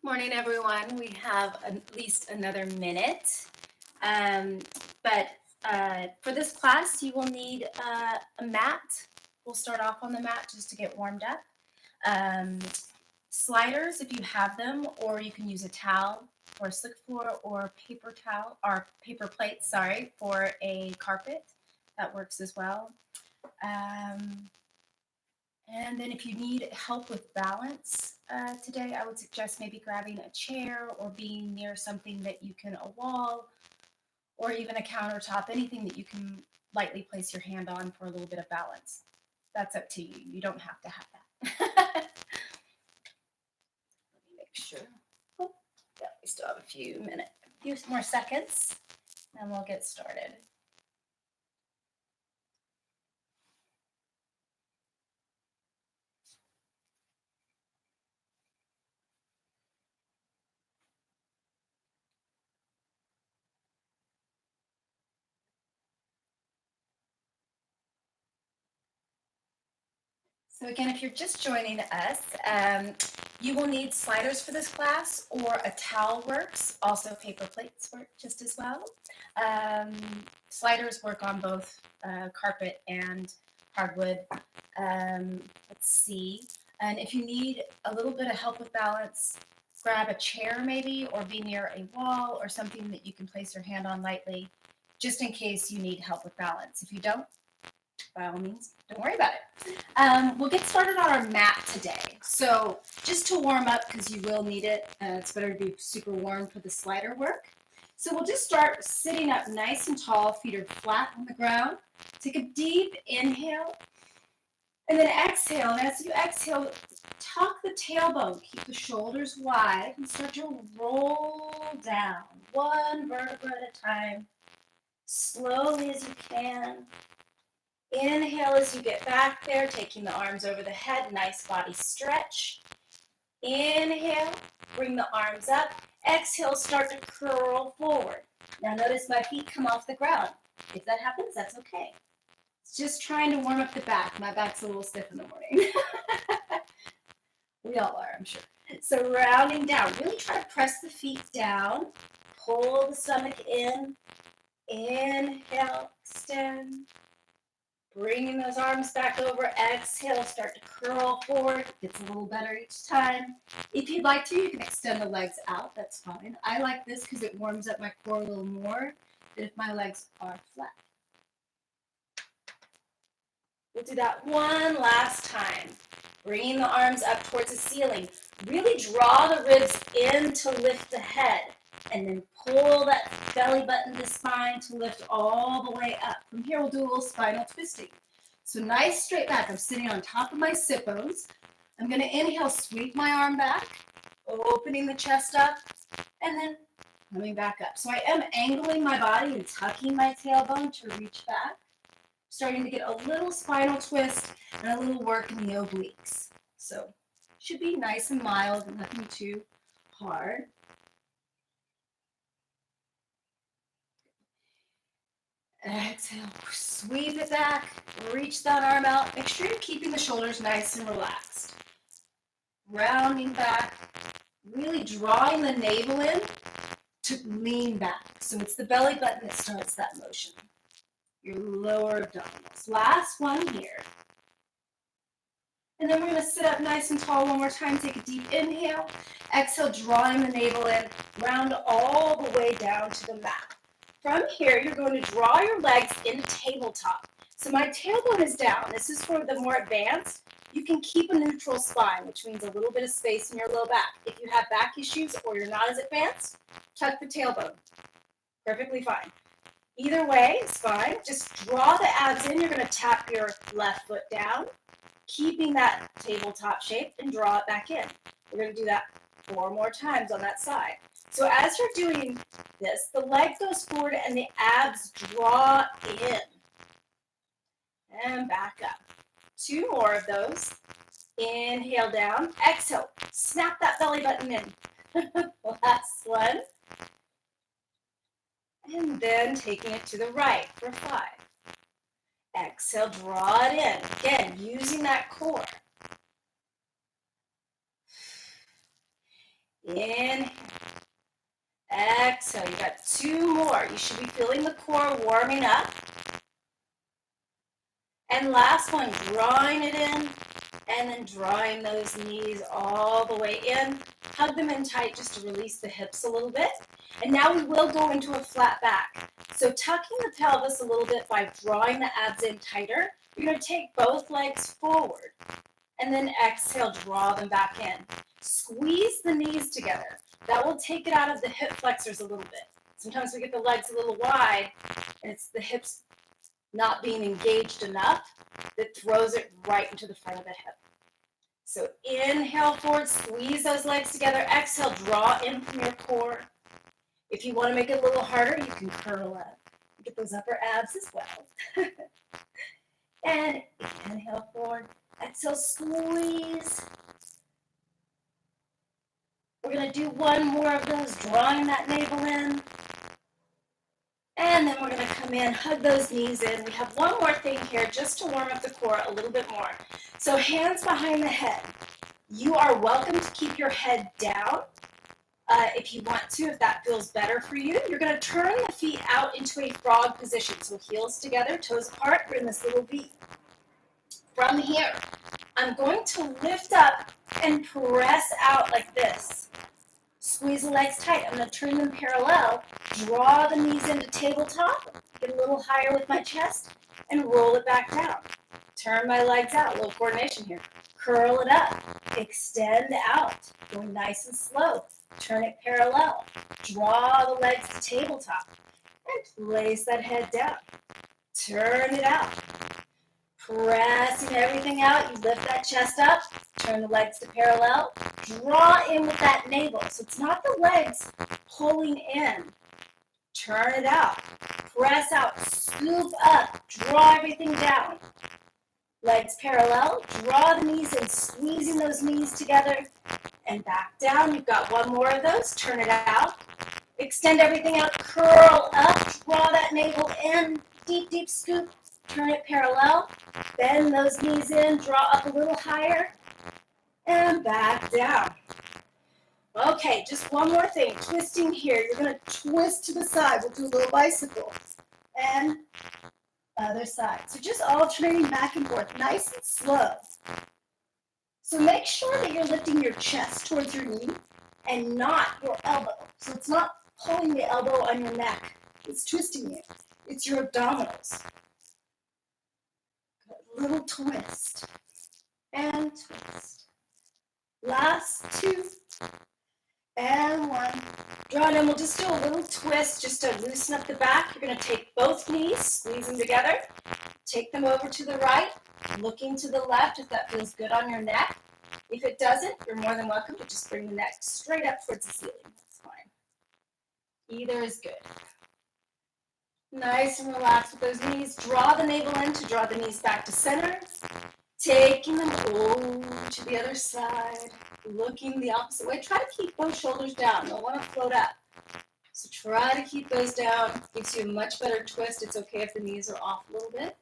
Morning, everyone. We have at least another minute. But for this class, you will need a mat. We'll start off on the mat just to get warmed up. Um, Sliders, if you have them, or you can use a towel for a slick floor or paper towel or paper plate, sorry, for a carpet. That works as well. Um, and then if you need help with balance today, I would suggest maybe grabbing a chair or being near something that you can, a wall or even a countertop, anything that you can lightly place your hand on for a little bit of balance. That's up to you. You don't have to have that. Let me make sure. Oh, yeah, we still have a few more seconds, and we'll get started. So again, if you're just joining us, you will need sliders for this class, or a towel works. Also, paper plates work just as well. Sliders work on both carpet and hardwood. Let's see. And if you need a little bit of help with balance, grab a chair maybe, or be near a wall or something that you can place your hand on lightly, just in case you need help with balance. If you don't, by all means, don't worry about it. We'll get started on our mat today. So just to warm up, because you will need it, it's better to be super warm for the slider work. So we'll just start sitting up nice and tall, feet are flat on the ground. Take a deep inhale, and then exhale. And as you exhale, tuck the tailbone, keep the shoulders wide, and start to roll down, one vertebra at a time, slowly as you can. Inhale as you get back there, taking the arms over the head, nice body stretch. Inhale, bring the arms up. Exhale, start to curl forward. Now notice my feet come off the ground. If that happens, that's okay. It's just trying to warm up the back. My back's a little stiff in the morning. We all are, I'm sure. So rounding down, really try to press the feet down. Pull the stomach in. Inhale, extend. Bringing those arms back over, exhale, start to curl forward. Gets a little better each time. If you'd like to, you can extend the legs out, that's fine. I like this because it warms up my core a little more than if my legs are flat. We'll do that one last time. Bringing the arms up towards the ceiling. Really draw the ribs in to lift the head. And then pull that belly button to spine to lift all the way up. From here, we'll do a little spinal twisting. So nice straight back. I'm sitting on top of my sit bones. I'm going to inhale, sweep my arm back, opening the chest up, and then coming back up. So I am angling my body and tucking my tailbone to reach back. Starting to get a little spinal twist and a little work in the obliques. So should be nice and mild, nothing too hard. Exhale, sweep it back, reach that arm out. Make sure you're keeping the shoulders nice and relaxed. Rounding back, really drawing the navel in to lean back. So it's the belly button that starts that motion. Your lower abdominals. Last one here. And then we're going to sit up nice and tall one more time. Take a deep inhale. Exhale, drawing the navel in. Round all the way down to the mat. From here, you're going to draw your legs into tabletop. So my tailbone is down. This is for the more advanced. You can keep a neutral spine, which means a little bit of space in your low back. If you have back issues or you're not as advanced, tuck the tailbone. Perfectly fine. Either way, it's fine. Just draw the abs in. You're going to tap your left foot down, keeping that tabletop shape, and draw it back in. We're going to do that 4 more times on that side. So as you're doing this, the leg goes forward and the abs draw in. And back up. 2 more of those. Inhale down. Exhale. Snap that belly button in. Last one. And then taking it to the right for 5. Exhale, draw it in. Again, using that core. Inhale. Exhale. You got 2 more. You should be feeling the core warming up. And last one, drawing it in, and then drawing those knees all the way in. Hug them in tight just to release the hips a little bit. And now we will go into a flat back. So tucking the pelvis a little bit by drawing the abs in tighter. You're going to take both legs forward. And then exhale, draw them back in. Squeeze the knees together. That will take it out of the hip flexors a little bit. Sometimes we get the legs a little wide, and it's the hips not being engaged enough that throws it right into the front of the hip. So inhale forward, squeeze those legs together. Exhale, draw in from your core. If you want to make it a little harder, you can curl up. Get those upper abs as well. And inhale forward. Exhale, squeeze. We're going to do one more of those, drawing that navel in. And then we're going to come in, hug those knees in. We have one more thing here just to warm up the core a little bit more. So hands behind the head. You are welcome to keep your head down if you want to, if that feels better for you. You're going to turn the feet out into a frog position. So heels together, toes apart. We're in this little V. From here, I'm going to lift up and press out like this. Squeeze the legs tight. I'm going to turn them parallel. Draw the knees into tabletop. Get a little higher with my chest and roll it back down. Turn my legs out. A little coordination here. Curl it up. Extend out. Going nice and slow. Turn it parallel. Draw the legs to tabletop. And place that head down. Turn it out. Pressing everything out. You lift that chest up. Turn the legs to parallel. Draw in with that navel. So it's not the legs pulling in. Turn it out. Press out. Scoop up. Draw everything down. Legs parallel. Draw the knees in. Squeezing those knees together. And back down. You've got one more of those. Turn it out. Extend everything out. Curl up. Draw that navel in. Deep, deep scoop. Turn it parallel. Bend those knees in. Draw up a little higher. And back down. Okay, just one more thing. Twisting here. You're going to twist to the side. We'll do a little bicycle. And other side. So just alternating back and forth. Nice and slow. So make sure that you're lifting your chest towards your knee and not your elbow. So it's not pulling the elbow on your neck. It's twisting you. It's your abdominals. A little twist. And twist. Last 2. And 1. Draw in. We'll just do a little twist just to loosen up the back. You're going to take both knees, squeeze them together. Take them over to the right, looking to the left if that feels good on your neck. If it doesn't, you're more than welcome to just bring the neck straight up towards the ceiling. That's fine. Either is good. Nice and relaxed with those knees. Draw the navel in to draw the knees back to center. Taking them over to the other side. Looking the opposite way. Try to keep those shoulders down. You'll want to float up. So try to keep those down. Gives you a much better twist. It's okay if the knees are off a little bit.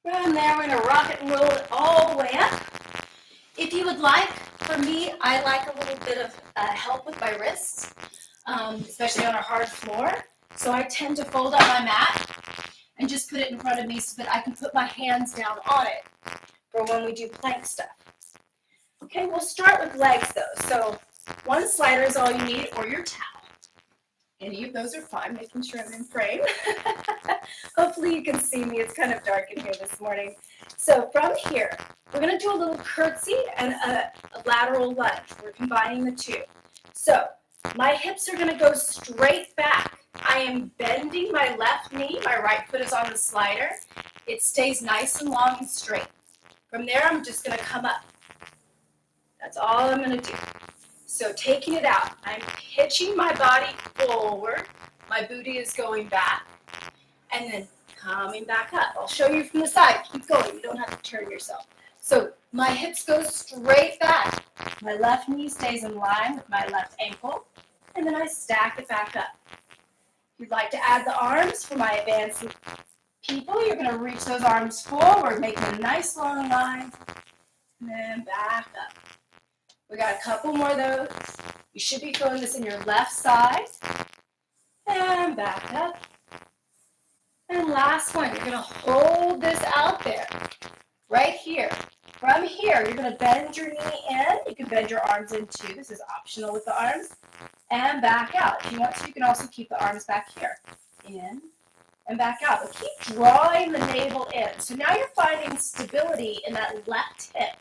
From there, we're going to rock it and roll it all the way up. If you would like, for me, I like a little bit of help with my wrists, especially on a hard floor. So I tend to fold up my mat and just put it in front of me so that I can put my hands down on it for when we do plank stuff. Okay, we'll start with legs though. So one slider is all you need, or your towel. Any of those are fine, making sure I'm in frame. Hopefully you can see me. It's kind of dark in here this morning. So from here, we're going to do a little curtsy and a lateral lunge. We're combining the two. So my hips are going to go straight back. I am bending my left knee. My right foot is on the slider. It stays nice and long and straight. From there, I'm just going to come up. That's all I'm going to do. So taking it out, I'm pitching my body forward. My booty is going back. And then coming back up. I'll show you from the side. Keep going. You don't have to turn yourself. So my hips go straight back. My left knee stays in line with my left ankle. And then I stack it back up. If you'd like to add the arms for my advanced people, you're going to reach those arms forward, making a nice long line. and then back up. We got a couple more of those. You should be feeling this in your left side, and back up. And last one, you're gonna hold this out there, right here. From here, you're gonna bend your knee in. You can bend your arms in too. This is optional with the arms. And back out. If you want to, you can also keep the arms back here. In and back out. But keep drawing the navel in. So now you're finding stability in that left hip.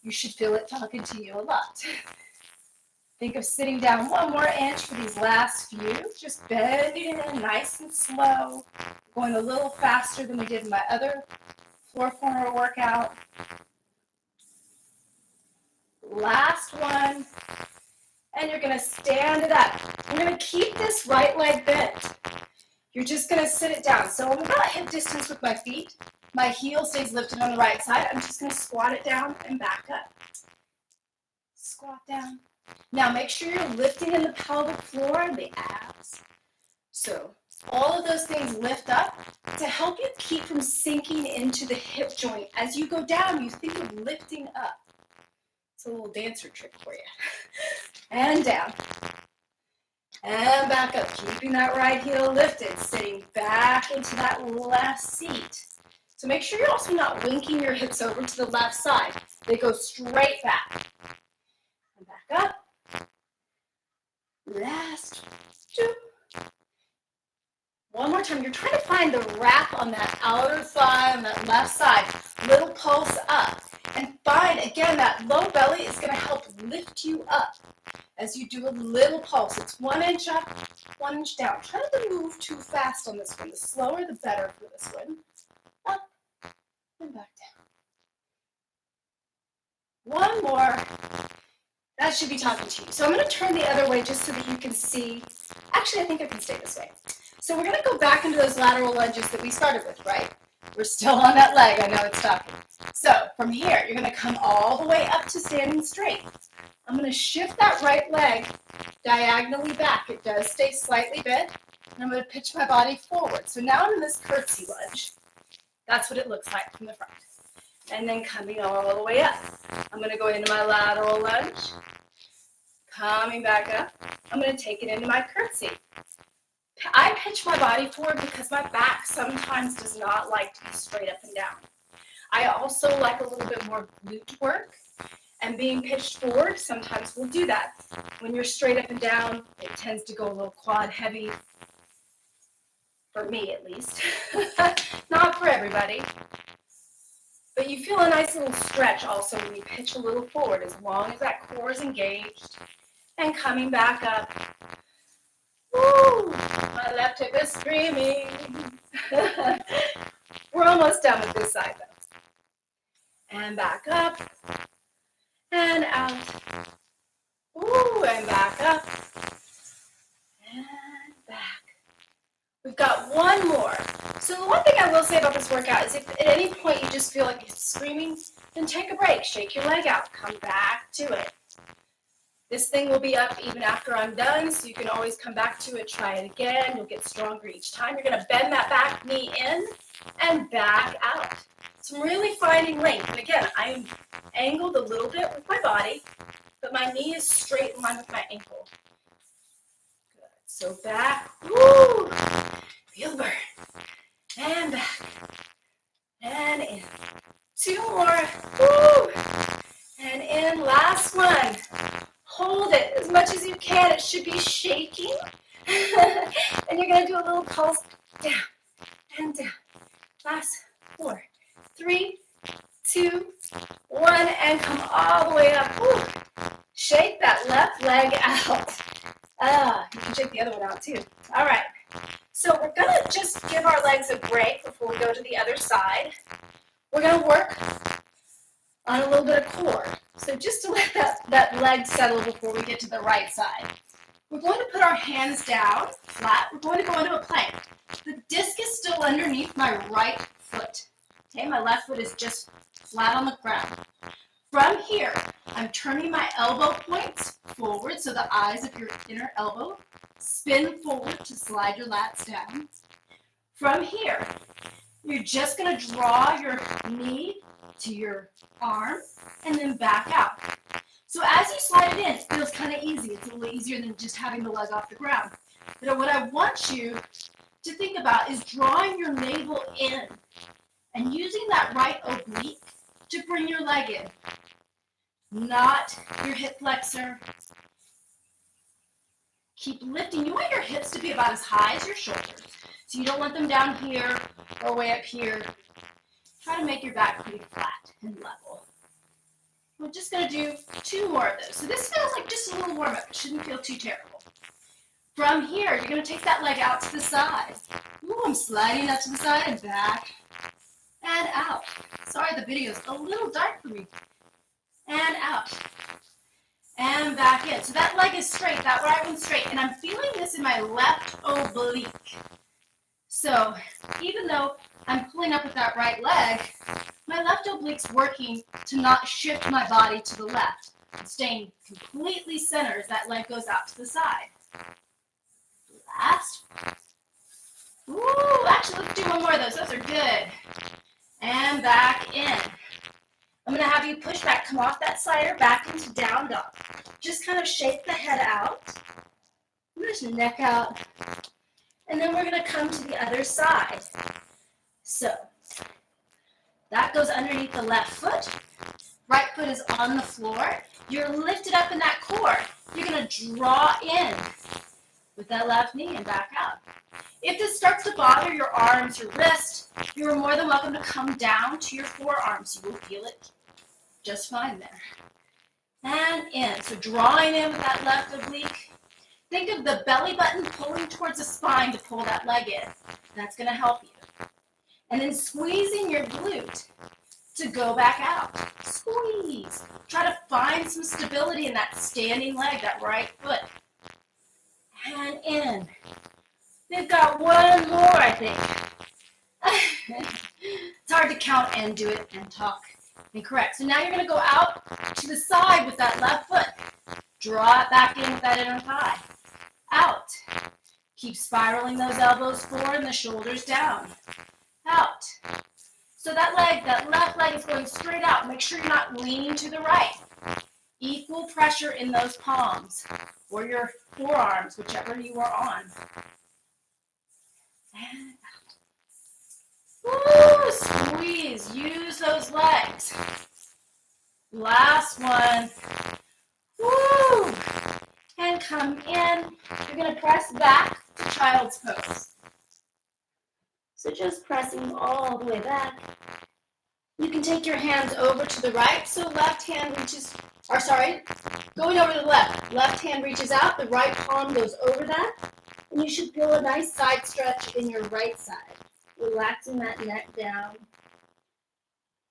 You should feel it talking to you a lot. Think of sitting down one more inch for these last few. Just bending in nice and slow. Going a little faster than we did in my other floor former workout. Last one. And you're going to stand it up. I'm going to keep this right leg bent. You're just going to sit it down. So I'm about hip distance with my feet. My heel stays lifted on the right side. I'm just going to squat it down and back up. Squat down. Now make sure you're lifting in the pelvic floor and the abs. So all of those things lift up to help you keep from sinking into the hip joint. As you go down, you think of lifting up. It's a little dancer trick for you. And down. And back up, keeping that right heel lifted, sitting back into that left seat. So make sure you're also not winking your hips over to the left side. They go straight back. And back up. Last two. One more time. You're trying to find the wrap on that outer thigh on that left side. Little pulse up. And find, again, that low belly is going to help lift you up as you do a little pulse. It's 1 inch up, 1 inch down. Try not to move too fast on this one. The slower, the better for this one. Up and back down. One more. That should be talking to you. So I'm going to turn the other way just so that you can see. Actually, I think I can stay this way. So we're going to go back into those lateral lunges that we started with, right? We're still on that leg. I know it's talking. So from here, you're going to come all the way up to standing straight. I'm going to shift that right leg diagonally back. It does stay slightly bent. And I'm going to pitch my body forward. So now I'm in this curtsy lunge. That's what it looks like from the front. And then coming all the way up. I'm going to go into my lateral lunge. Coming back up. I'm going to take it into my curtsy. I pitch my body forward because my back sometimes does not like to be straight up and down. I also like a little bit more glute work, and being pitched forward sometimes will do that. When you're straight up and down, it tends to go a little quad heavy, for me at least. Not for everybody. But you feel a nice little stretch also when you pitch a little forward, as long as that core is engaged. And coming back up. Woo! My left hip is screaming. We're almost done with this side though. And back up. And out. Ooh, and back up. And back. We've got one more. So the one thing I will say about this workout is if at any point you just feel like it's screaming, then take a break. Shake your leg out. Come back to it. This thing will be up even after I'm done, so you can always come back to it, try it again. You'll get stronger each time. You're going to bend that back knee in and back out. So I'm really finding length. And again, I'm angled a little bit with my body, but my knee is straight in line with my ankle. Good. So back. Woo! Feel the burn. And back. And in. Two more. Woo! And in. Last one. Hold it as much as you can. It should be shaking. And you're going to do a little pulse down and down. Last 4, 3, 2, 1, and come all the way up. Woo. Shake that left leg out. You can shake the other one out too. All right. So we're going to just give our legs a break before we go to the other side. We're going to work on a little bit of core. So just to let that leg settle before we get to the right side. We're going to put our hands down flat. We're going to go into a plank. The disc is still underneath my right foot. Okay, my left foot is just flat on the ground. From here, I'm turning my elbow points forward so the eyes of your inner elbow spin forward to slide your lats down. From here, you're just going to draw your knee to your arm, and then back out. So as you slide it in, it feels kind of easy. It's a little easier than just having the leg off the ground. But what I want you to think about is drawing your navel in and using that right oblique to bring your leg in, not your hip flexor. Keep lifting. You want your hips to be about as high as your shoulders. So you don't want them down here or way up here. Try to make your back pretty flat and level. We're just going to do 2 more of those. So this feels like just a little warm-up. It shouldn't feel too terrible. From here, you're going to take that leg out to the side. Ooh, I'm sliding up to the side and back and out. Sorry, the video is a little dark for me. And out. And back in. So that leg is straight, that right one's straight. And I'm feeling this in my left oblique. So even though I'm pulling up with that right leg, my left oblique's working to not shift my body to the left. I'm staying completely centered as that leg goes out to the side. Last. Ooh, actually, let's do 1 more of those. Those are good. And back in. I'm going to have you push back, come off that slider, back into down dog. Just kind of shake the head out. Push the neck out. And then we're going to come to the other side. So that goes underneath the left foot. Right foot is on the floor. You're lifted up in that core. You're going to draw in with that left knee and back out. If this starts to bother your arms, your wrist, you're more than welcome to come down to your forearms. You will feel it just fine there. And in. So drawing in with that left oblique. Think of the belly button pulling towards the spine to pull that leg in. That's going to help you. And then squeezing your glute to go back out. Squeeze. Try to find some stability in that standing leg, that right foot. And in. We've got 1 more, I think. It's hard to count and do it and talk incorrect. So now you're going to go out to the side with that left foot. Draw it back in with that inner thigh. Out. Keep spiraling those elbows forward and the shoulders down. Out. So that leg, that left leg is going straight out. Make sure you're not leaning to the right. Equal pressure in those palms or your forearms, whichever you are on. And out. Woo, squeeze. Use those legs. Last one. Woo. And come in. You're going to press back to child's pose. So just pressing all the way back. You can take your hands over to the right. So left hand reaches, or sorry, going over to the left. Left hand reaches out. The right palm goes over that. And you should feel a nice side stretch in your right side. Relaxing that neck down.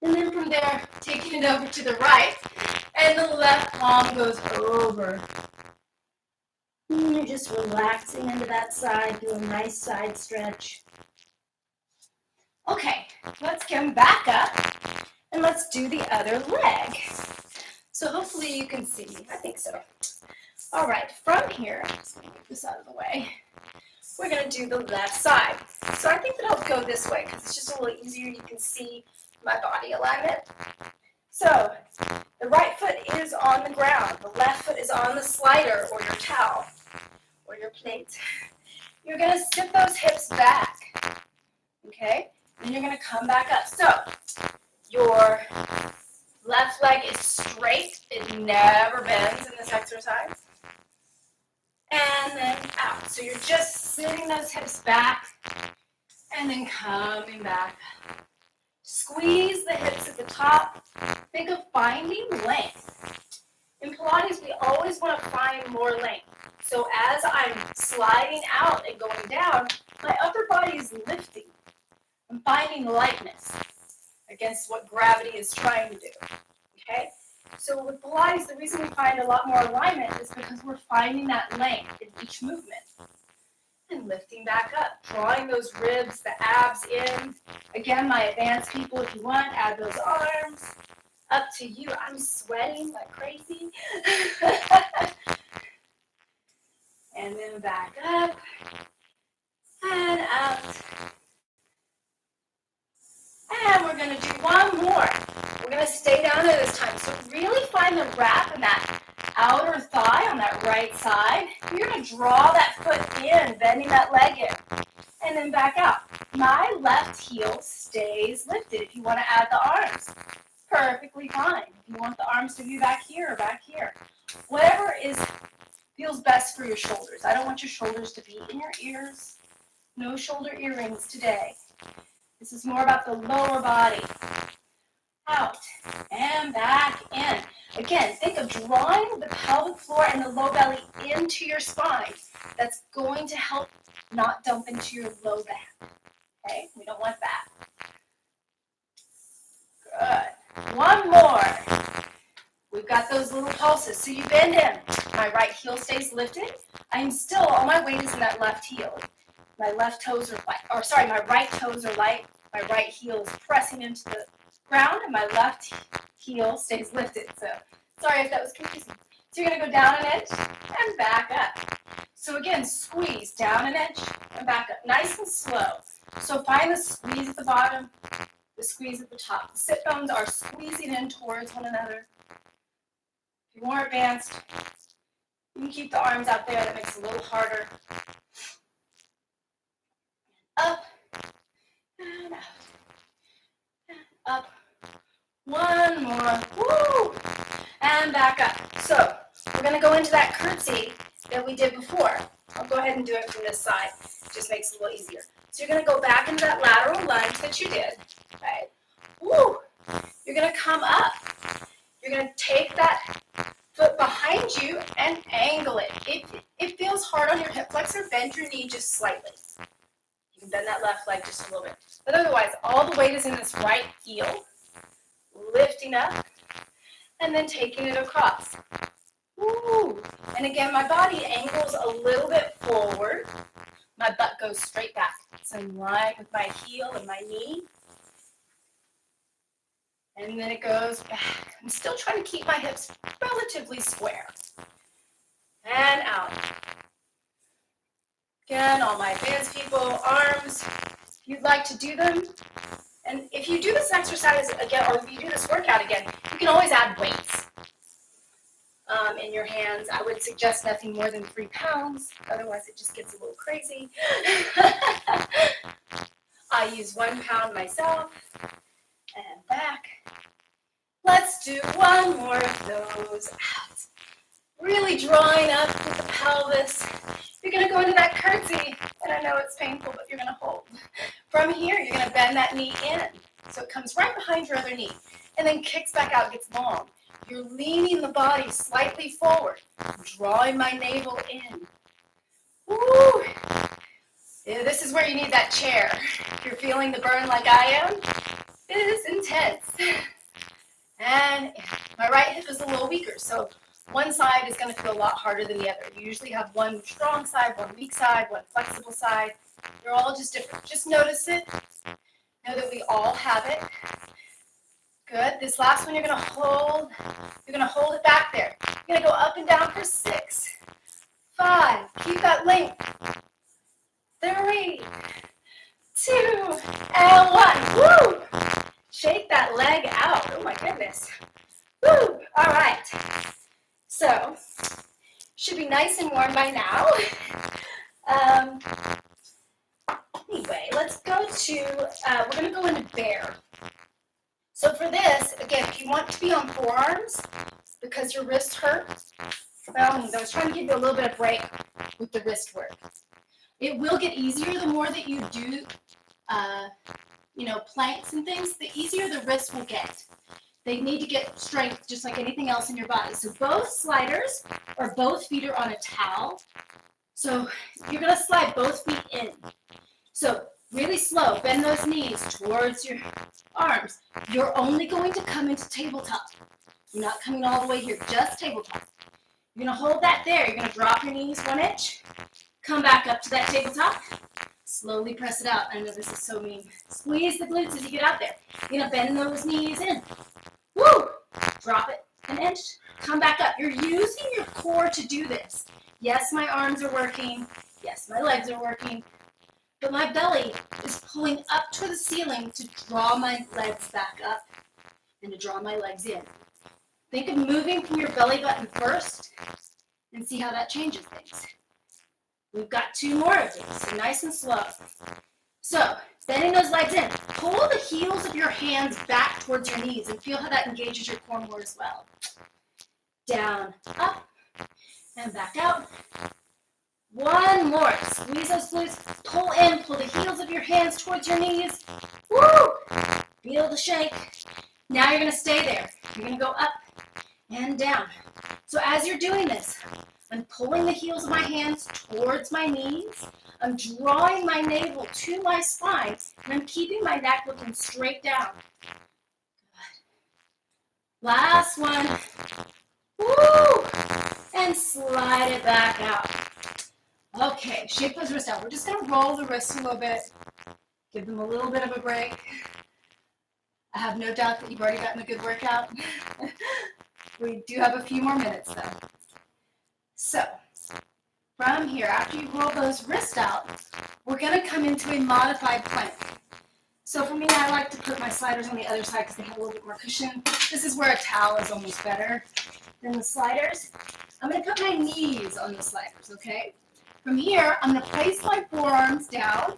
And then from there, taking it over to the right. And the left palm goes over. And you're just relaxing into that side. Do a nice side stretch. Okay, let's come back up. And let's do the other leg. So hopefully you can see me. I think so. All right, from here, let's get this out of the way. We're going to do the left side. So I think that I'll go this way because it's just a little easier. You can see my body alignment. So the right foot is on the ground. The left foot is on the slider or your towel or your plate. You're going to sit those hips back. Okay? Then you're going to come back up. So your left leg is straight. It never bends in this exercise. And then out. So you're just sitting those hips back and then coming back. Squeeze the hips at the top. Think of finding length. In Pilates, we always want to find more length. So as I'm sliding out and going down, my upper body is lifting. I'm finding lightness against what gravity is trying to do. Okay? So with Pilates, the reason we find a lot more alignment is because we're finding that length in each movement. And lifting back up, drawing those ribs, the abs in. Again, my advanced people, if you want, add those arms. Up to you. I'm sweating like crazy. And then back up. And out. And we're going to do 1 more. counter this time. So really find the wrap in that outer thigh on that right side. You're going to draw that foot in, bending that leg in, and then back out. My left heel stays lifted. If you want to add the arms, perfectly fine. If you want the arms to be back here or back here, whatever feels best for your shoulders. I don't want your shoulders to be in your ears. No shoulder earrings today. This is more about the lower body. Out and back in. Again, think of drawing the pelvic floor and the low belly into your spine. That's going to help not dump into your low back. Okay, we don't want that. Good. One more. We've got those little pulses. So you bend in. My right heel stays lifted. I'm still, all my weight is in that left heel. My left toes are light, or sorry, my right toes are light. My right heel is pressing into the ground, and my left heel stays lifted. So sorry if that was confusing. So you're going to go down an inch and back up. So again, squeeze down an inch and back up. Nice and slow. So find the squeeze at the bottom, the squeeze at the top. The sit bones are squeezing in towards one another. If you're more advanced, you can keep the arms out there. That makes it a little harder. Up and out. And up. One more. Woo! And back up. So we're going to go into that curtsy that we did before. I'll go ahead and do it from this side. It just makes it a little easier. So you're going to go back into that lateral lunge that you did. Okay. Woo! You're going to come up. You're going to take that foot behind you and angle it. It feels hard on your hip flexor. Bend your knee just slightly. You can bend that left leg just a little bit. But otherwise, all the weight is in this right heel. Lifting up and then taking it across. Woo. And again, my body angles a little bit forward. My butt goes straight back. It's in line with my heel and my knee. And then it goes back. I'm still trying to keep my hips relatively square. And out. Again, all my advanced people, arms, if you'd like to do them. And if you do this exercise again, or if you do this workout again, you can always add weights in your hands. I would suggest nothing more than 3 pounds. Otherwise, it just gets a little crazy. I use 1 pound myself. And back. Let's do one more of those. Out. Really drawing up with the pelvis. You're going to go into that curtsy. And I know it's painful, but you're going to hold. From here, you're going to bend that knee in. So it comes right behind your other knee. And then kicks back out, gets long. You're leaning the body slightly forward. Drawing my navel in. Woo! Yeah, this is where you need that chair. If you're feeling the burn like I am, it is intense. And my right hip is a little weaker, so one side is going to feel a lot harder than the other. You usually have one strong side, one weak side, one flexible side. They're all just different. Just notice it. Know that we all have it. Good. This last one you're going to hold. You're going to hold it back there. You're going to go up and down for 6, 5. Keep that length. 3, 2, and 1. Woo! Shake that leg out. Oh my goodness. Woo! All right. So, should be nice and warm by now. Anyway, let's go to, we're going to go into bear. So for this, again, if you want to be on forearms because your wrist hurts, well, I was trying to give you a little bit of break with the wrist work. It will get easier the more that you do, planks and things, the easier the wrists will get. They need to get strength just like anything else in your body. So both sliders or both feet are on a towel. So you're going to slide both feet in. So really slow, bend those knees towards your arms. You're only going to come into tabletop. You're not coming all the way here, just tabletop. You're going to hold that there. You're going to drop your knees 1 inch. Come back up to that tabletop. Slowly press it out. I know this is so mean. Squeeze the glutes as you get out there. You're going to bend those knees in. Woo! Drop it 1 inch. Come back up. You're using your core to do this. Yes, my arms are working. Yes, my legs are working. But my belly is pulling up to the ceiling to draw my legs back up. and to draw my legs in. Think of moving from your belly button first and see how that changes things. We've got 2 more of these, so nice and slow. So, bending those legs in. Pull the heels of your hands back towards your knees and feel how that engages your core more as well. Down, up, and back out. One more. Squeeze those glutes. Pull in. Pull the heels of your hands towards your knees. Woo! Feel the shake. Now you're going to stay there. You're going to go up and down. So as you're doing this, I'm pulling the heels of my hands towards my knees. I'm drawing my navel to my spine, and I'm keeping my neck looking straight down. Good. Last one. Woo! And slide it back out. Okay, shake those wrists out. We're just going to roll the wrists a little bit. Give them a little bit of a break. I have no doubt that you've already gotten a good workout. We do have a few more minutes, though. So, from here, after you roll those wrists out, we're going to come into a modified plank. So for me, I like to put my sliders on the other side because they have a little bit more cushion. This is where a towel is almost better than the sliders. I'm going to put my knees on the sliders, okay? From here, I'm going to place my forearms down,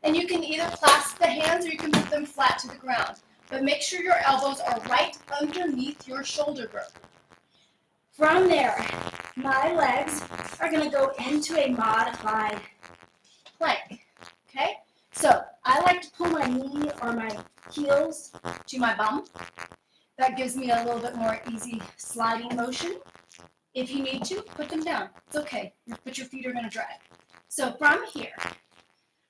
and you can either clasp the hands or you can put them flat to the ground. But make sure your elbows are right underneath your shoulder girdle. From there, my legs are going to go into a modified plank, okay? So I like to pull my knee or my heels to my bum. That gives me a little bit more easy sliding motion. If you need to, put them down. It's okay, but your feet are going to drag. So from here,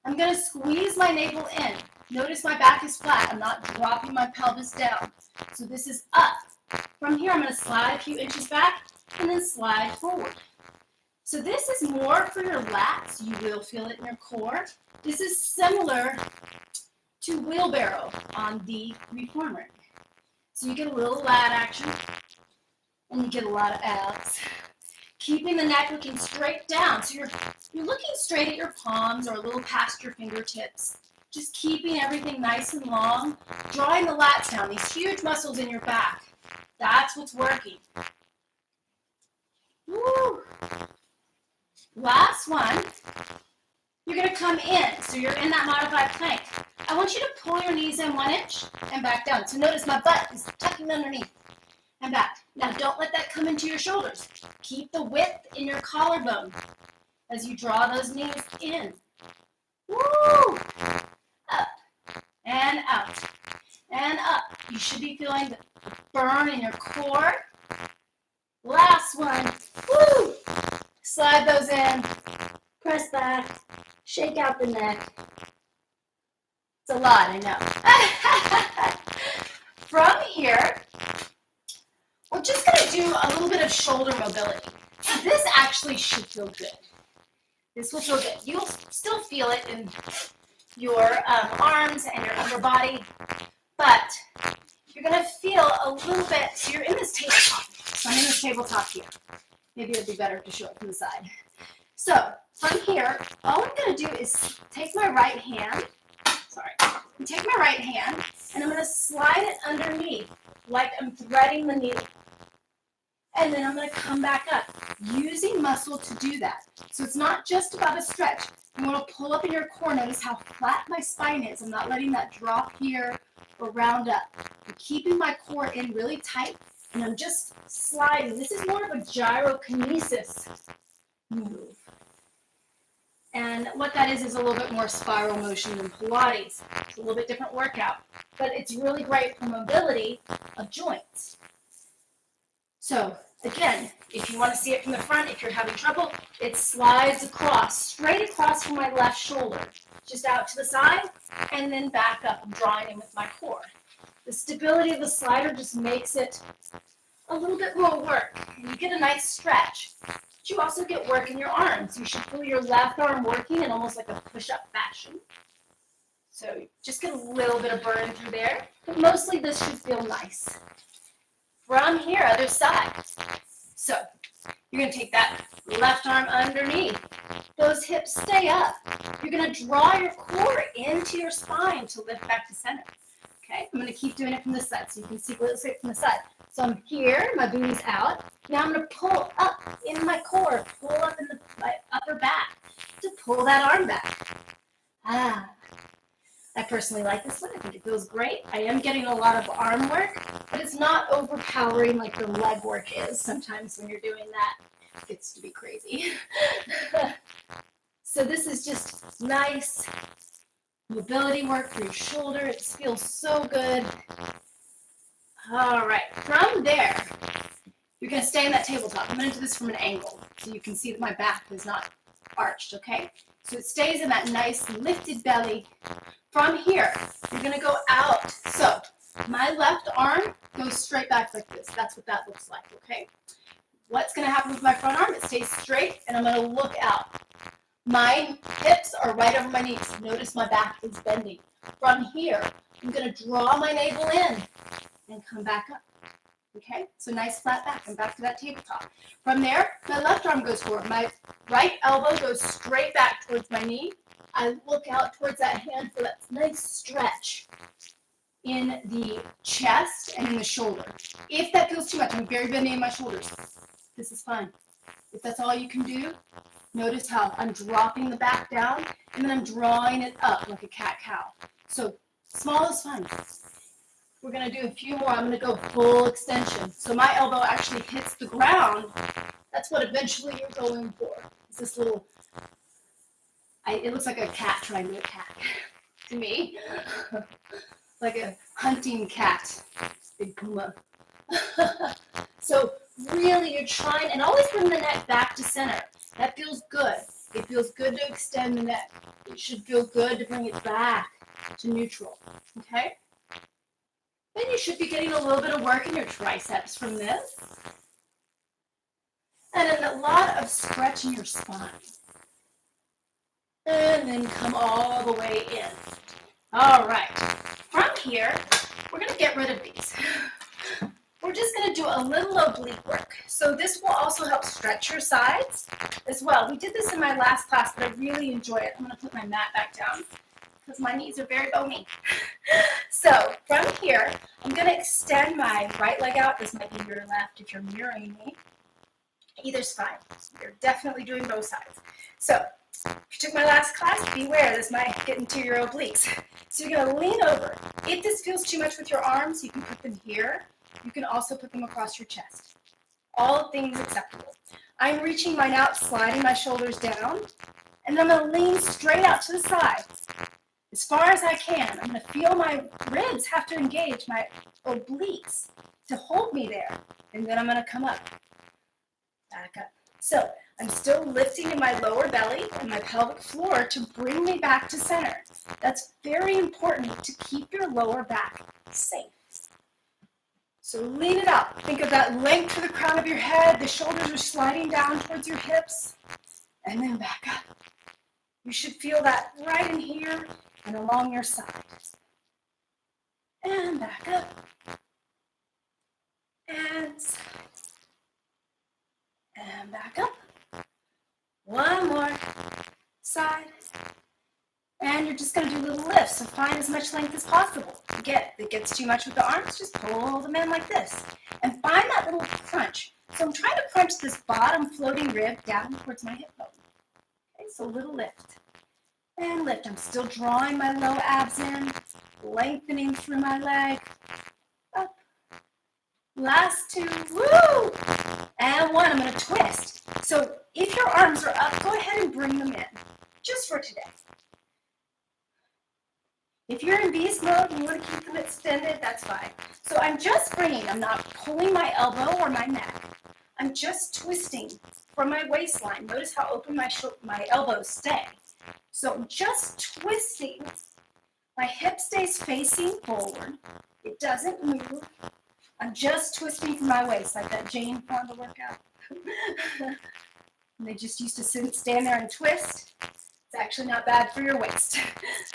I'm going to squeeze my navel in. Notice my back is flat. I'm not dropping my pelvis down. So this is up. From here, I'm going to slide a few inches back and then slide forward. So this is more for your lats. You will feel it in your core. This is similar to wheelbarrow on the reformer. So you get a little lat action and you get a lot of abs. Keeping the neck looking straight down. So you're looking straight at your palms or a little past your fingertips. Just keeping everything nice and long. Drawing the lats down, these huge muscles in your back. That's what's working. Woo. Last one. You're going to come in. So you're in that modified plank. I want you to pull your knees in 1 inch and back down. So notice my butt is tucking underneath and back. Now don't let that come into your shoulders. Keep the width in your collarbone as you draw those knees in. Woo! Up and out and up. You should be feeling the burn in your core. Last one. Woo! Slide those in. Press back. Shake out the neck. It's a lot, I know. From here, we're just going to do a little bit of shoulder mobility. So this actually should feel good. This will feel good. You'll still feel it in your arms and your upper body, but you're going to feel a little bit. So you're in this tabletop. So I'm in this tabletop here. Maybe it would be better to show it from the side. So from here, all I'm going to do is take my right hand, and I'm going to slide it underneath like I'm threading the needle. And then I'm going to come back up, using muscle to do that. So it's not just about a stretch. I'm going to pull up in your core. Notice how flat my spine is. I'm not letting that drop here or round up. I'm keeping my core in really tight, and I'm just sliding. This is more of a gyrokinesis move. And what that is a little bit more spiral motion than Pilates. It's a little bit different workout, but it's really great for mobility of joints. So again, if you want to see it from the front, if you're having trouble, it slides across, straight across from my left shoulder, just out to the side, and then back up. I'm drawing in with my core. The stability of the slider just makes it a little bit more work. You get a nice stretch, but you also get work in your arms. You should feel your left arm working in almost like a push-up fashion. So just get a little bit of burn through there, but mostly this should feel nice. From here, other side. So you're going to take that left arm underneath. Those hips stay up. You're going to draw your core into your spine to lift back to center. Okay, I'm going to keep doing it from this side so you can see what it looks like from the side. So I'm here, my booty's out. Now I'm going to pull up in my core, pull up in my upper back to pull that arm back. Ah, I personally like this one. I think it feels great. I am getting a lot of arm work, but it's not overpowering like the leg work is. Sometimes when you're doing that, it gets to be crazy. So this is just nice mobility work for your shoulder. It feels so good. All right, from there, you're going to stay in that tabletop. I'm going to do this from an angle so you can see that my back is not arched, okay? So it stays in that nice lifted belly. From here, you're going to go out. So my left arm goes straight back like this. That's what that looks like, okay? What's going to happen with my front arm? It stays straight, and I'm going to look out. My hips are right over my knees. Notice my back is bending. From here, I'm going to draw my navel in and come back up. Okay, so nice flat back and back to that tabletop. From there, my left arm goes forward. My right elbow goes straight back towards my knee. I look out towards that hand for that nice stretch in the chest and in the shoulder. If that feels too much, I'm very bendy in my shoulders. This is fine. If that's all you can do, notice how I'm dropping the back down and then I'm drawing it up like a cat-cow. So small is fine. We're going to do a few more. I'm going to go full extension. So my elbow actually hits the ground. That's what eventually you're going for. It's this little, it looks like a cat trying to attack to me. Like a hunting cat. Big puma. So really you're trying, and always bring the neck back to center. That feels good. It feels good to extend the neck. It should feel good to bring it back to neutral. Okay? Then you should be getting a little bit of work in your triceps from this. And then a lot of stretch in your spine. And then come all the way in. All right. From here, we're going to get rid of these. We're just going to do a little oblique work. So this will also help stretch your sides as well. We did this in my last class, but I really enjoy it. I'm going to put my mat back down because my knees are very bony. So from here, I'm going to extend my right leg out. This might be your left if you're mirroring me. Either's fine. You're definitely doing both sides. So if you took my last class, beware, this might get into your obliques. So you're going to lean over. If this feels too much with your arms, you can put them here. You can also put them across your chest. All things acceptable. I'm reaching mine out, sliding my shoulders down, and then I'm going to lean straight out to the side. As far as I can, I'm going to feel my ribs have to engage my obliques to hold me there. And then I'm going to come up, back up. So I'm still lifting in my lower belly and my pelvic floor to bring me back to center. That's very important to keep your lower back safe. So lean it out. Think of that length to the crown of your head. The shoulders are sliding down towards your hips. And then back up. You should feel that right in here and along your side. And back up. And side. And back up. One more. Side. And you're just going to do little lifts. So find as much length as possible. If it gets too much with the arms, just pull them in like this. And find that little crunch. So I'm trying to crunch this bottom floating rib down towards my hip bone. Okay, so a little lift. And lift. I'm still drawing my low abs in, lengthening through my leg. Up. Last two. Woo! And one. I'm going to twist. So if your arms are up, go ahead and bring them in. Just for today. If you're in beast mode and you want to keep them extended, that's fine. So I'm just bringing, I'm not pulling my elbow or my neck. I'm just twisting from my waistline. Notice how open my elbows stay. So I'm just twisting. My hip stays facing forward. It doesn't move. I'm just twisting from my waist like that Jane Fonda workout. And they just used to stand there and twist. It's actually not bad for your waist.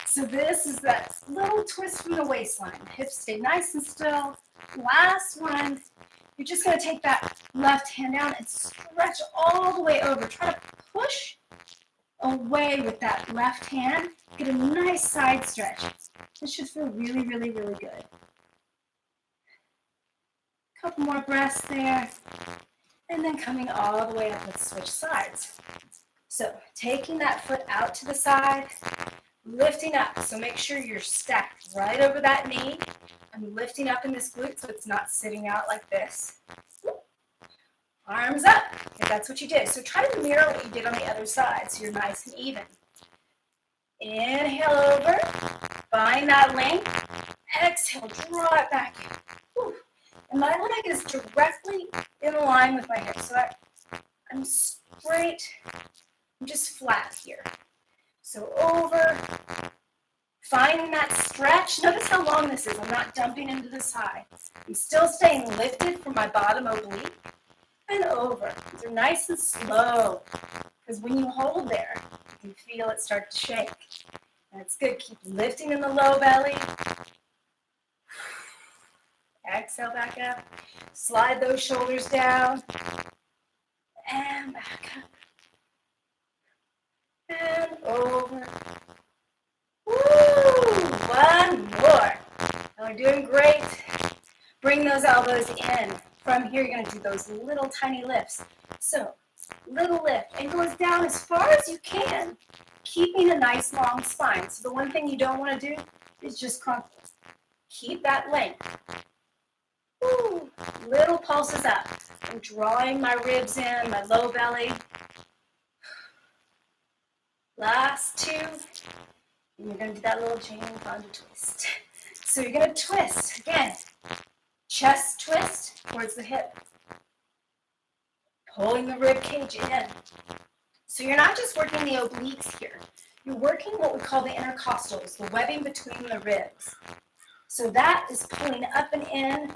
So this is that little twist from the waistline. Hips stay nice and still. Last one. You're just going to take that left hand down and stretch all the way over. Try to push away with that left hand. Get a nice side stretch. It should feel really, really, really good. Couple more breaths there. And then coming all the way up, let's switch sides. So taking that foot out to the side, lifting up. So make sure you're stacked right over that knee. I'm lifting up in this glute so it's not sitting out like this. Arms up, if that's what you did. So try to mirror what you did on the other side so you're nice and even. Inhale over, find that length. Exhale, draw it back in. Whew. And my leg is directly in line with my hip. So I'm straight, I'm just flat here. So over, finding that stretch. Notice how long this is. I'm not dumping into the side. I'm still staying lifted from my bottom oblique. And over. These are nice and slow. Because when you hold there, you can feel it start to shake. That's good. Keep lifting in the low belly. Exhale back up. Slide those shoulders down. And back up. And over. Woo! One more. And we're doing great. Bring those elbows in. From here, you're going to do those little tiny lifts. So, little lift. And goes down as far as you can, keeping a nice long spine. So the one thing you don't want to do is just crumple. Keep that length. Woo! Little pulses up. I'm drawing my ribs in, my low belly. Last two. And you're going to do that little chain bundle twist. So you're going to twist. Again, chest twist towards the hip. Pulling the rib cage in. So you're not just working the obliques here. You're working what we call the intercostals, the webbing between the ribs. So that is pulling up and in.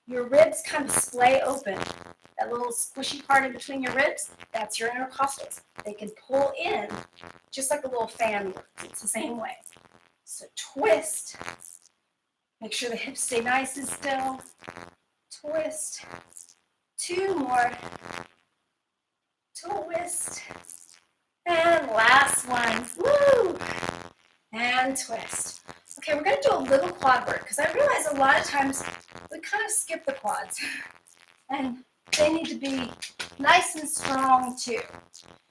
Your ribs kind of splay open. That little squishy part in between your ribs, that's your intercostals. They can pull in just like a little fan works. It's the same way. So twist. Make sure the hips stay nice and still. Twist. Two more. Twist. And last one. Woo! And twist. Okay, we're going to do a little quad work because I realize a lot of times we kind of skip the quads. And they need to be nice and strong too.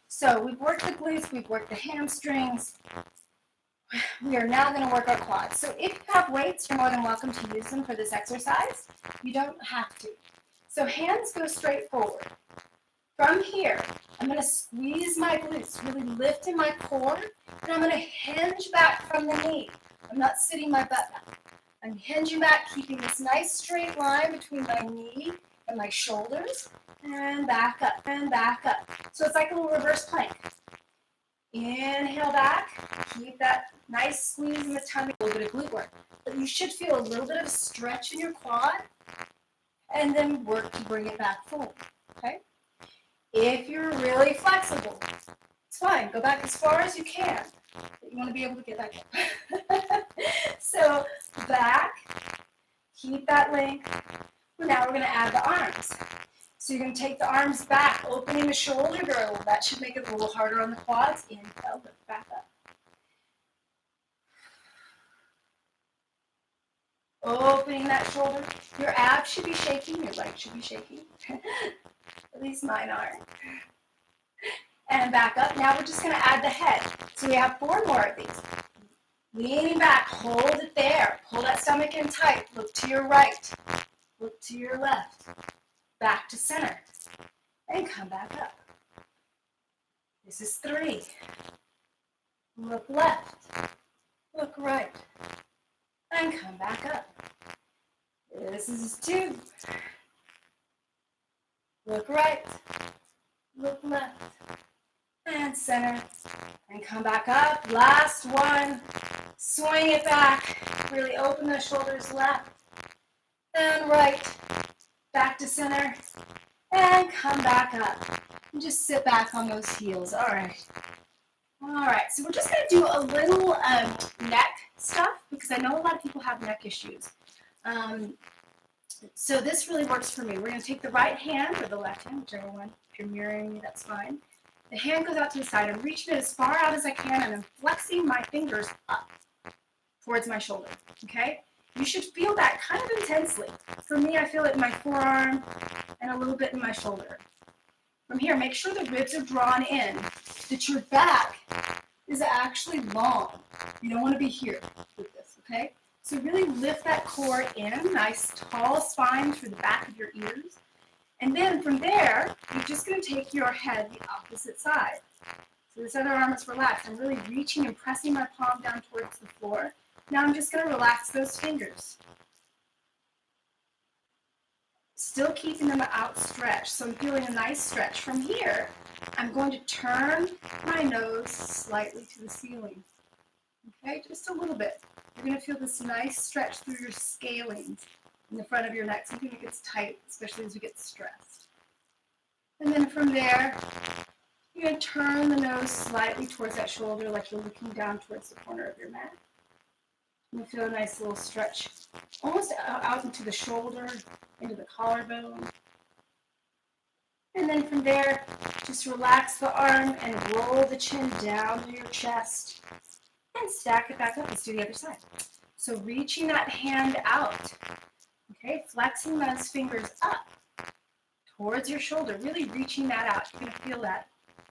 So we've worked the glutes, we've worked the hamstrings. We are now going to work our quads. So if you have weights, you're more than welcome to use them for this exercise. You don't have to. So hands go straight forward. From here, I'm going to squeeze my glutes, really lift in my core, and I'm going to hinge back from the knee. I'm not sitting my butt back. I'm hinging back, keeping this nice straight line between my knee and my shoulders, and back up, and back up. So it's like a little reverse plank. Inhale back, keep that nice squeeze in the tummy, a little bit of glute work. But you should feel a little bit of a stretch in your quad, and then work to bring it back forward, okay? If you're really flexible, it's fine. Go back as far as you can. But you want to be able to get back up. So back, keep that length. Now we're going to add the arms. So you're going to take the arms back, opening the shoulder girdle. That should make it a little harder on the quads. Inhale, lift back up. Opening that shoulder. Your abs should be shaking. Your legs should be shaking. At least mine are. And back up. Now we're just going to add the head. So we have 4 more of these. Leaning back. Hold it there. Pull that stomach in tight. Look to your right. Look to your left. Back to center. And come back up. This is 3. Look left. Look right. And come back up. This is 2. Look right. Look left. And center. And come back up. Last one. Swing it back. Really open the shoulders left. And right. Back to center. And come back up. And just sit back on those heels. All right. All right. So we're just going to do a little neck stuff because I know a lot of people have neck issues. So this really works for me. We're going to take the right hand or the left hand, whichever one. If you're mirroring me, that's fine. The hand goes out to the side. I'm reaching it as far out as I can, and I'm flexing my fingers up. towards my shoulder, okay? You should feel that kind of intensely. For me, I feel it in my forearm and a little bit in my shoulder. From here, make sure the ribs are drawn in, that your back is actually long. You don't want to be here with this, okay? So really lift that core in, nice tall spine through the back of your ears. And then from there, you're just going to take your head the opposite side. So this other arm is relaxed. I'm really reaching and pressing my palm down towards the floor. Now I'm just going to relax those fingers. Still keeping them outstretched. So I'm feeling a nice stretch. From here, I'm going to turn my nose slightly to the ceiling. Okay, just a little bit. You're going to feel this nice stretch through your scalings in the front of your neck. Something that gets tight, especially as you get stressed. And then from there, you're going to turn the nose slightly towards that shoulder like you're looking down towards the corner of your mat. You feel a nice little stretch, almost out into the shoulder, into the collarbone. And then from there, just relax the arm and roll the chin down to your chest and stack it back up. Let's do the other side. So reaching that hand out, okay, flexing those fingers up towards your shoulder, really reaching that out. You're going to feel that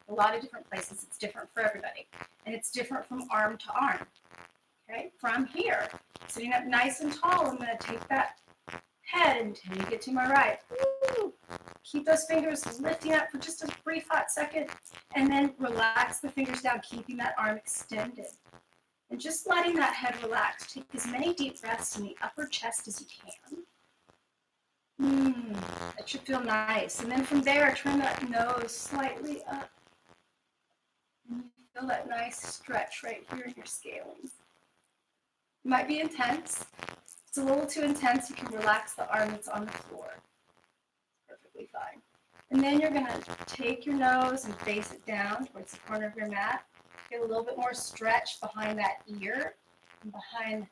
a lot of different places. It's different for everybody, and it's different from arm to arm. Okay, from here, sitting up nice and tall, I'm going to take that head and take it to my right. Woo! Keep those fingers lifting up for just a brief hot second, and then relax the fingers down, keeping that arm extended. And just letting that head relax. Take as many deep breaths in the upper chest as you can. That should feel nice. And then from there, turn that nose slightly up. And you feel that nice stretch right here in your scalings. It might be intense. If it's a little too intense, you can relax the arm that's on the floor. Perfectly fine. And then you're going to take your nose and face it down towards the corner of your mat. Get a little bit more stretch behind that ear and behind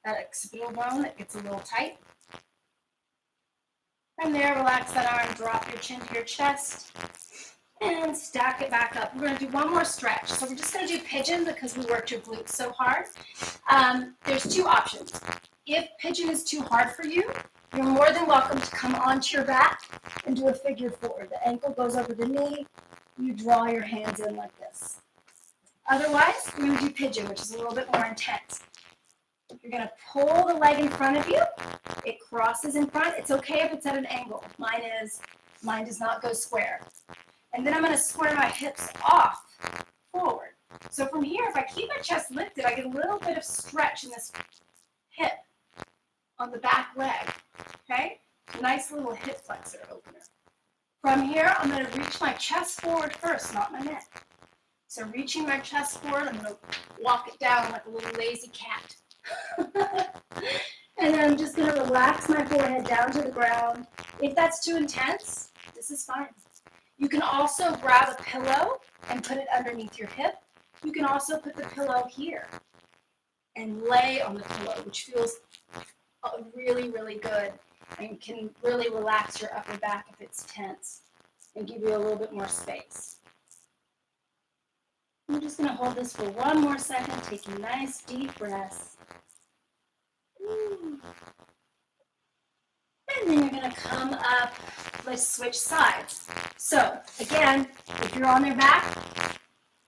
that occipital bone that gets a little tight. From there, relax that arm, drop your chin to your chest, and stack it back up. We're going to do one more stretch. So we're just going to do pigeon because we worked your glutes so hard. There's two options. If pigeon is too hard for you, you're more than welcome to come onto your back and do a figure four. The ankle goes over the knee. You draw your hands in like this. Otherwise, we're going to do pigeon, which is a little bit more intense. You're going to pull the leg in front of you. It crosses in front. It's okay if it's at an angle. Mine does not go square. And then I'm going to square my hips off forward. So from here, if I keep my chest lifted, I get a little bit of stretch in this hip on the back leg. Okay? Nice little hip flexor opener. From here, I'm going to reach my chest forward first, not my neck. So reaching my chest forward, I'm going to walk it down like a little lazy cat. And then I'm just going to relax my forehead down to the ground. If that's too intense, this is fine. You can also grab a pillow and put it underneath your hip. You can also put the pillow here and lay on the pillow, which feels really, really good and can really relax your upper back if it's tense and give you a little bit more space. I'm just going to hold this for one more second, taking nice deep breaths. And then you're going to come up, let's switch sides. So again, if you're on their back,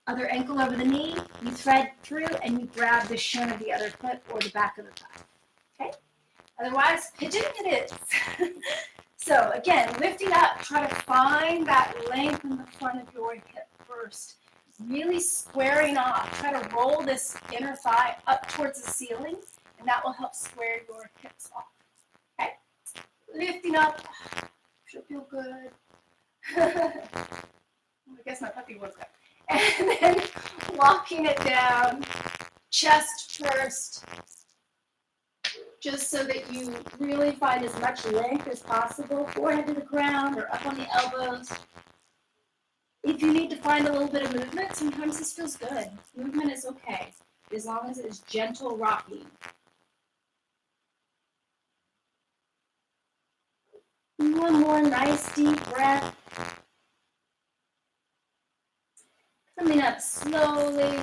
other ankle over the knee, you thread through and you grab the shin of the other foot or the back of the thigh. Okay? Otherwise, pigeon it is. So again, lifting up, try to find that length in the front of your hip first. Really squaring off. Try to roll this inner thigh up towards the ceiling, and that will help square your hips off. Okay? Lifting up. Should feel good. I guess my puppy woke up. And then walking it down, chest first, just so that you really find as much length as possible, forehead to the ground or up on the elbows. If you need to find a little bit of movement, sometimes this feels good. Movement is okay, as long as it is gentle rocking. One more nice deep breath. Coming up slowly.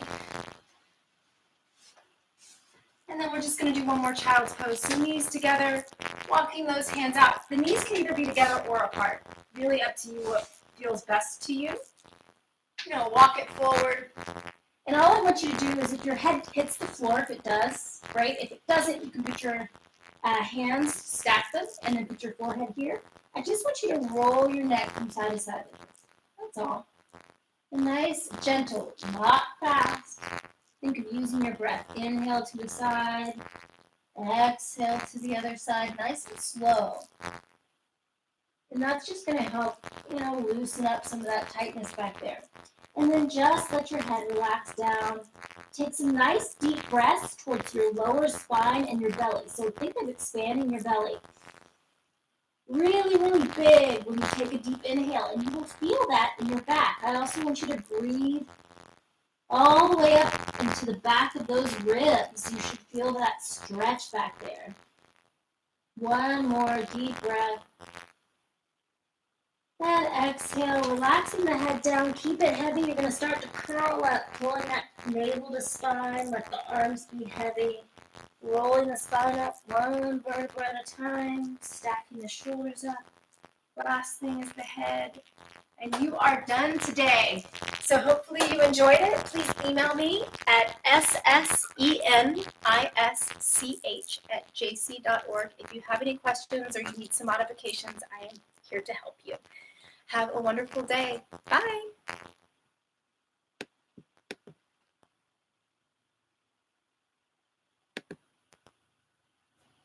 And And then we're just going to do one more child's pose. So knees together, walking those hands out. The knees can either be together or apart. Really up to you what feels best to you. Walk it forward. And all I want you to do is if your head hits the floor, if it does, right? If it doesn't, you can put your hands, stack them, and then put your forehead here. I just want you to roll your neck from side to side. That's all. A nice, gentle, not fast. Think of using your breath. Inhale to the side. Exhale to the other side. Nice and slow. And that's just going to help, loosen up some of that tightness back there. And then just let your head relax down. Take some nice deep breaths towards your lower spine and your belly. So think of expanding your belly. Really, really big when you take a deep inhale. And you will feel that in your back. I also want you to breathe all the way up into the back of those ribs. You should feel that stretch back there. One more deep breath. And exhale, relaxing the head down. Keep it heavy. You're going to start to curl up, pulling that navel to spine. Let the arms be heavy. Rolling the spine up one vertebra at a time. Stacking the shoulders up. Last thing is the head. And you are done today. So hopefully you enjoyed it. Please email me at ssennisch@jc.org if you have any questions or you need some modifications. I am here to help you. Have a wonderful day. Bye.